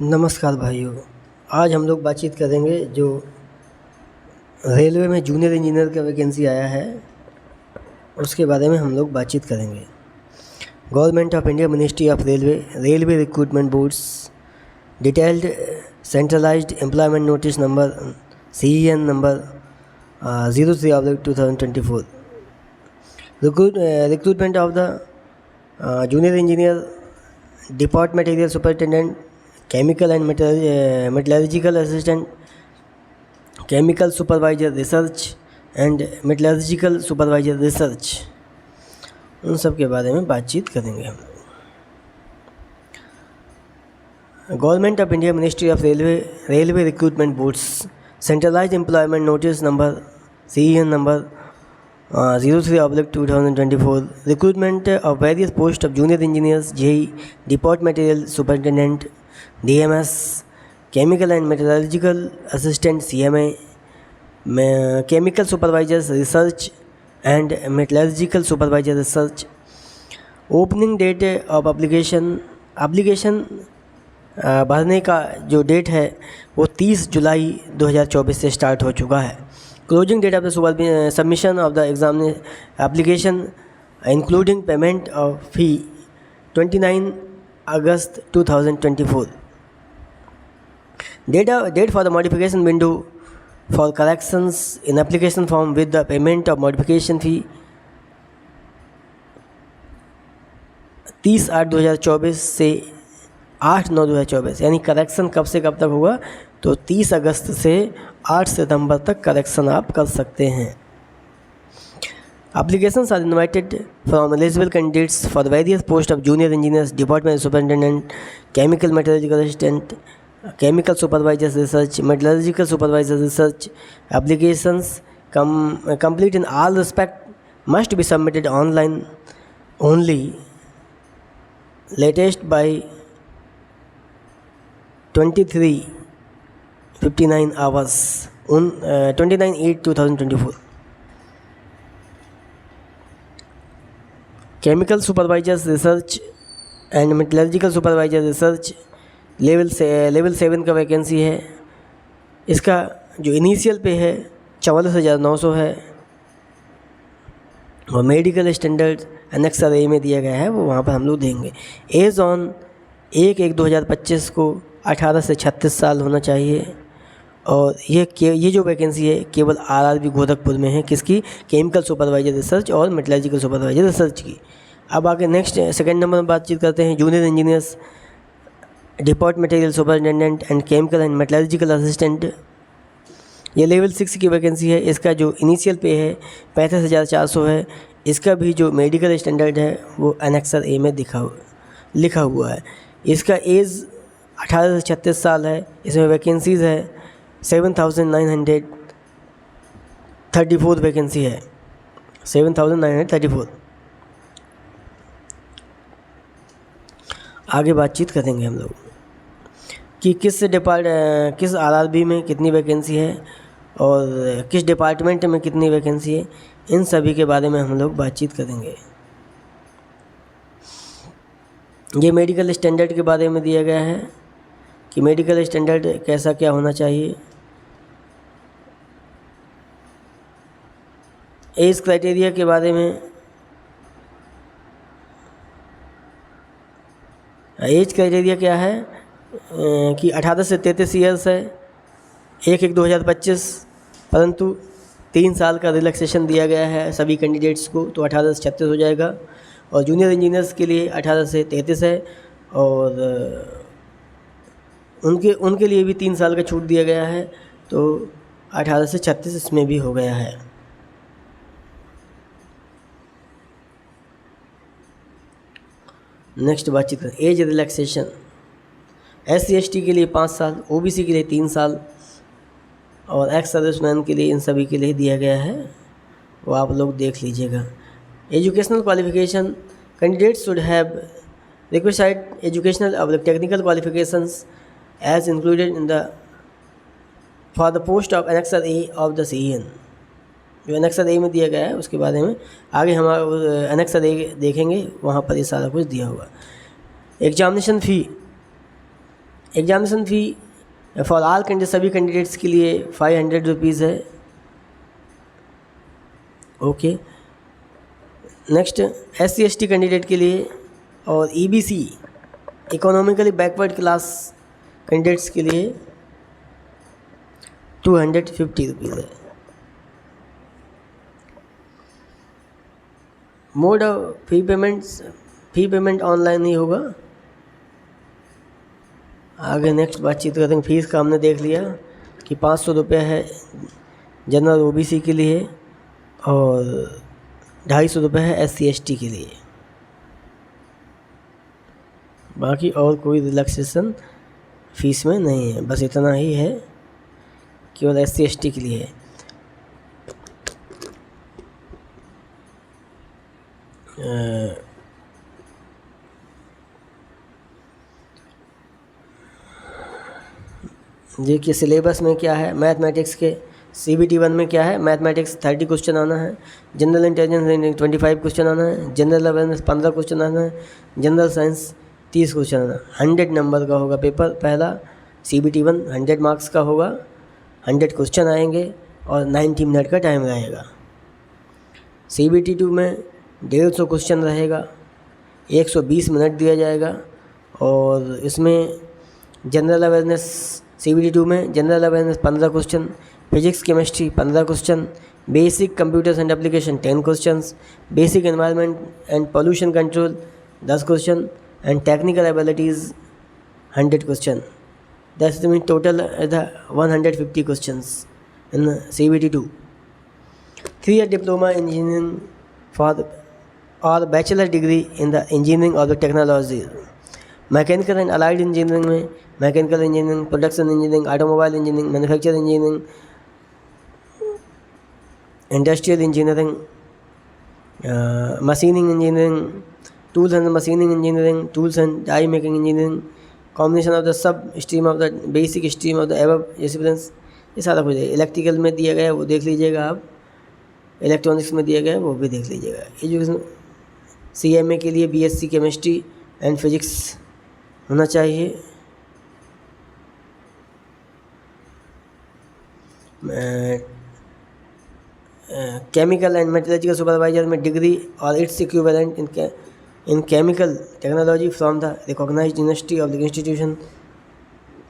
नमस्कार भाइयों। आज हम लोग बातचीत करेंगे जो रेलवे में जूनियर इंजीनियर का वैकेंसी आया है उसके बारे में हम लोग बातचीत करेंगे। Government of India ministry of railway recruitment boards detailed centralised employment notice number CEN number 03/2024 recruitment of the junior engineer depart material superintendent chemical and metallurgical assistant, chemical supervisor research and metallurgical supervisor research, उन सब के बारे में बातचीत करेंगे हम लोग। Government of India ministry of railway recruitment boards centralised employment notice number CEN number 03/2024 recruitment of various post of junior engineers JEE depart material superintendent DMS, Chemical and Metallurgical Assistant CMA, Chemical Supervisors Research and Metallurgical Supervisor Research. Opening date of application भरने का जो date है वो 30 जुलाई 2024 से start हो चुका है। Closing date of the submission of the exam application including payment of fee 29 August 2024। Date for the modification window for corrections in application form with the payment of modification fee 30/8/2024 से 8/9/2024, यानी correction कब से कब तक होगा तो 30 अगस्त से 8 सितंबर तक करेक्शन आप कर सकते हैं। Applications are invited from eligible candidates for the various posts of junior engineers, department superintendent, chemical metallurgical assistant, chemical supervisors research, metallurgical supervisors research. Applications complete in all respect must be submitted online only, latest by 23:59 hours on 29/8/2024. Chemical supervisors research and metallurgical supervisor research level 7 का vacancy है। इसका जो initial पे है 44,900 है और medical standard annexure A में दिया गया है, वो वहाँ पर हम लोग देंगे। एज ऑन 1/1/2025 को 18 से 36 साल होना चाहिए और ये जो वैकेंसी है केवल RRB गोरखपुर में है। किसकी? केमिकल सुपरवाइजर रिसर्च और मेटलर्जिकल सुपरवाइजर रिसर्च की। अब आगे नेक्स्ट सेकंड नंबर में बातचीत करते हैं junior engineers depart material superintendent and chemical and metallurgical assistant. ये लेवल 6 की वैकेंसी है। इसका जो इनिशियल पे है 35,400 है। इसका भी जो मेडिकल स्टैंडर्ड है वो एनेक्सर A में लिखा हुआ है। इसका एज 18 से 36 साल है। इसमें वैकेंसीज़ है 7,934 वैकेंसी है, 7,934। आगे बातचीत करेंगे हम लोग कि किस RRB में कितनी वैकेंसी है और किस डिपार्टमेंट में कितनी वैकेंसी है, इन सभी के बारे में हम लोग बातचीत करेंगे। ये मेडिकल स्टैंडर्ड के बारे में दिया गया है कि मेडिकल स्टैंडर्ड कैसा क्या होना चाहिए। एज क्राइटेरिया के बारे में, एज क्राइटेरिया क्या है कि 18 से 33 ईयर्स है 1/1/2025, परंतु 3 साल का रिलैक्सेशन दिया गया है सभी कैंडिडेट्स को, तो 18 से 36 हो जाएगा। और जूनियर इंजीनियर्स के लिए 18 से 33 है और उनके लिए भी 3 साल का छूट दिया गया है, तो 18 से 36 इसमें भी हो गया है। नेक्स्ट बातचीत करें एज रिलैक्सेशन। SC/ST के लिए 5 साल, OBC के लिए 3 साल और एक्स सर्विसमैन के लिए, इन सभी के लिए दिया गया है, वो आप लोग देख लीजिएगा। Educational qualification, candidates should have requisite educational और technical qualifications as included in the for the post of annexure A of the CEN। जो एनेक्सर A में दिया गया है उसके बारे में आगे हम एनेक्सर A देखेंगे, वहाँ पर ये सारा कुछ दिया हुआ। Examination fee examination fee for all candidate, सभी कैंडिडेट्स के लिए 500 रुपीज़ है। ओके, नेक्स्ट SC/ST कैंडिडेट के लिए और EBC economically backward class candidates के लिए 250 रुपीज़ है। Mode of fee payment online ही होगा। आगे नेक्स्ट बातचीत करेंगे। फीस का हमने देख लिया कि 500 रुपये है जनरल OBC के लिए और 250 रुपये है SC/ST के लिए। बाकी और कोई रिलैक्सेशन फ़ीस में नहीं है, बस इतना ही है, केवल SC/ST के लिए है। देखिए सिलेबस में क्या है। मैथमेटिक्स के CBT 1 में क्या है, मैथमेटिक्स 30 क्वेश्चन आना है, जनरल इंटेलिजेंस 25 क्वेश्चन आना है, जनरल अवेयरनेस 15 क्वेश्चन आना है, जनरल साइंस 30 क्वेश्चन आना है। 100 नंबर का होगा पेपर पहला। CBT 1 100 मार्क्स का होगा, 100 क्वेश्चन आएंगे और 90 मिनट का टाइम रहेगा। CBT 2 में 150 क्वेश्चन रहेगा, 120 मिनट दिया जाएगा। और इसमें जनरल अवेयरनेस CBT 2 में general awareness 15 question, physics chemistry 15 question, basic computers and application 10 questions, basic environment and pollution control 10 question and technical abilities 100 question. That's mean total 150 questions in CBT 2। 3-year diploma in engineering for or bachelor degree in the engineering or the technology। Mechanical and allied engineering में mechanical engineering, production engineering, automobile engineering, manufacturing engineering, industrial engineering, machining engineering, tools and machining engineering, tools and die making engineering, combination of the sub stream of the basic stream of the above disciplines, ये सारा कुछ है। Electrical में दिया गया है वो देख लीजिएगा आप, इलेक्ट्रॉनिक्स में दिया गया है वो भी देख लीजिएगा। एजुकेशन CMA के लिए BSc केमिस्ट्री एंड फिजिक्स होना चाहिए। केमिकल एंड मेटलर्जिकल सुपरवाइजर में डिग्री और its equivalent in chemical technology from the recognised university of the institution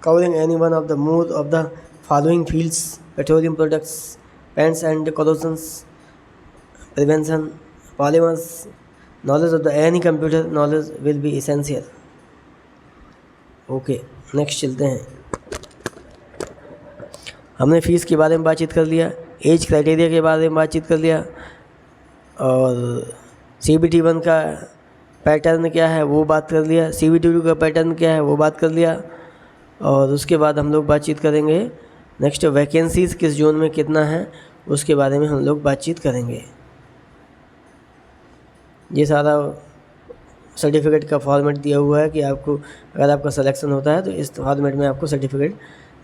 covering any one of the more of the following fields: petroleum products, paints and corrosions prevention, polymers, knowledge of the any computer knowledge will be essential। Okay, next चलते हैं। हमने fees के बारे में बातचीत कर लिया, age criteria के बारे में बातचीत कर लिया और CBT 1 का पैटर्न क्या है वो बात कर लिया, CBT 2 का पैटर्न क्या है वो बात कर लिया। और उसके बाद हम लोग बातचीत करेंगे नेक्स्ट वैकेंसीज़ किस जोन में कितना है उसके बारे में हम लोग बातचीत करेंगे। ये सारा सर्टिफिकेट का फॉर्मेट दिया हुआ है कि आपको अगर आपका सिलेक्शन होता है तो इस फॉर्मेट में आपको सर्टिफिकेट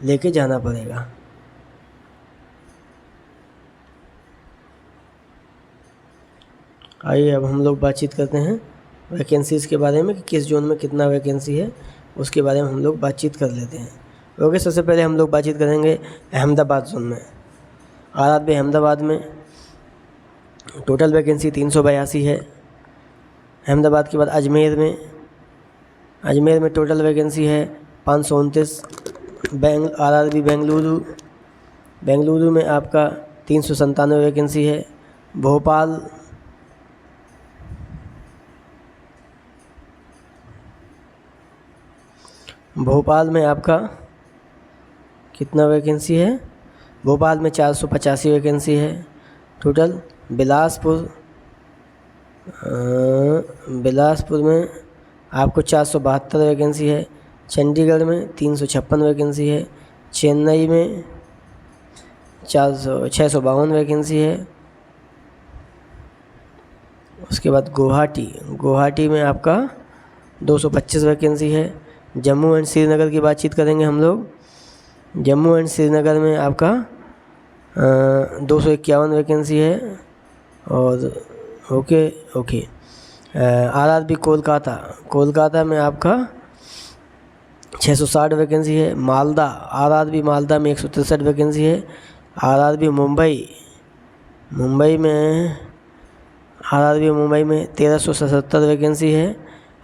लेके जाना पड़ेगा। आइए अब हम लोग बातचीत करते हैं वैकेंसीज़ के बारे में कि किस जोन में कितना वैकेंसी है, उसके बारे में हम लोग बातचीत कर लेते हैं। ओके, सबसे पहले हम लोग बातचीत करेंगे अहमदाबाद जोन में। RRB अहमदाबाद में टोटल वैकेंसी 382 है। अहमदाबाद के बाद अजमेर में टोटल वैकेंसी है 529। RRB बेंगलुरु में आपका 397 वैकेंसी है। भोपाल में आपका कितना वैकेंसी है? भोपाल में 485 वैकेंसी है टोटल। बिलासपुर में आपको 472 वैकेंसी है। चंडीगढ़ में 356 वैकेंसी है। चेन्नई में 652 वैकेंसी है। उसके बाद गुवाहाटी में आपका 225 वैकेंसी है। जम्मू एंड श्रीनगर की बातचीत करेंगे हम लोग। जम्मू एंड श्रीनगर में आपका 251 वैकेंसी है। और ओके RRB कोलकाता में आपका 660 वैकेंसी है। मालदा आरआरबी मालदा में 163 वैकेंसी है। आरआरबी मुंबई में आरआरबी मुंबई में 1377 वैकेंसी है।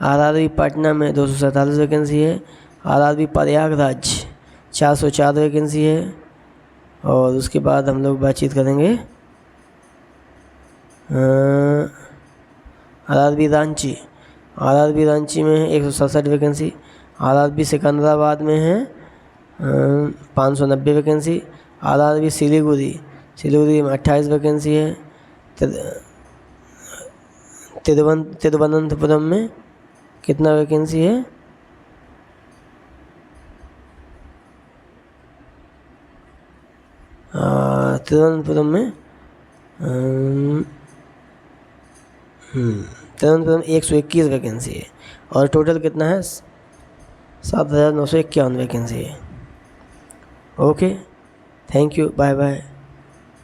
आरआरबी पटना में 247 वैकेंसी है। आरआरबी प्रयागराज 404 वैकेंसी है। और उसके बाद हम लोग बातचीत करेंगे आरआरबी रांची में है 167 वैकेंसी। आरआरबी सिकंदराबाद में है 590 वैकेंसी। आरआरबी सिलीगुड़ी में 28 वैकेंसी है। तिरुवनंतपुरम में कितना वैकेंसी है? तिरुवनंतपुरम में 121 वैकेंसी है। और टोटल कितना है? 7,951 वैकेंसी है। Okay, thank you, bye bye,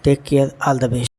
take care, all the best.